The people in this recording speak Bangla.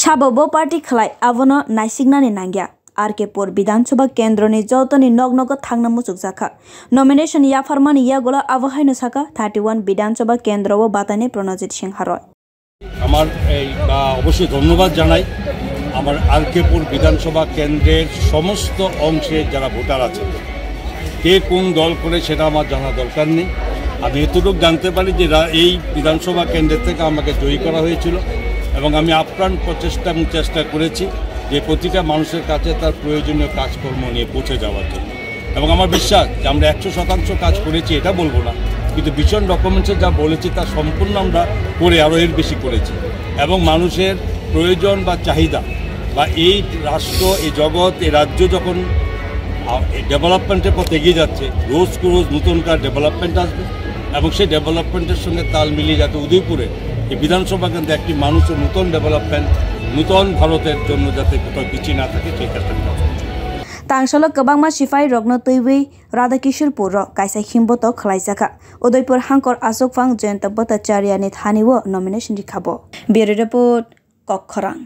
Sababo party khlai abono naisignani nangya RK-Pur Bidhan Sabha Kendroni Jotoni Nognogo Thangna Musuk Jaka nomination yafarmani yagola avohaino saka 31 Bidhan Sabha Kendro batane Pranajit Singh Haroy আমার অবশ্যই ধন্যবাদ জানাই আমার RK-Pur বিধানসভা কেন্দ্রের সমস্ত অংশে যারা ভোটার আছে কে কোন দল করে সেটা আমার জানা দরকার নেই আমি এতটুকু জানতে পারি যে এই বিধানসভা কেন্দ্র থেকে আমাকে জয়ী করা হয়েছিল এবং আমি আপ্রাণ চেষ্টা করেছি যে প্রতিটা মানুষের কাছে তার প্রয়োজনীয় কাজকর্ম নিয়ে পৌঁছে যাওয়ার জন্য এবং আমার বিশ্বাস যে আমরা 100% কাজ করেছি এটা বলবো না কিন্তু ভিশন ডকুমেন্টসে যা বলেছি তা সম্পূর্ণ আমরা করে আরও এর বেশি করেছি এবং মানুষের প্রয়োজন বা চাহিদা বা এই রাষ্ট্র এই জগৎ এই রাজ্য যখন ডেভেলপমেন্টের পথে এগিয়ে যাচ্ছে রোজ নতুনকার ডেভেলপমেন্ট আসবে এবং সেই ডেভেলপমেন্টের সঙ্গে তাল মিলিয়ে যাতে উদয়পুরে এই বিধানসভা কেন্দ্রে একটি মানুষের নতুন ডেভেলপমেন্ট নতুন ভারতের জন্য যাতে কোথাও পিছিয়ে না থাকে সেই কাজটা করা Tangsalo kabangma sifai rogno tuiwi Radhakishore Puro kaisa himboto khlaijaka Udaipur Hangkor Asokphang Jayanta Bhattacharya ni thaniwo nomination rikhabo Bureau Report Kokkhorang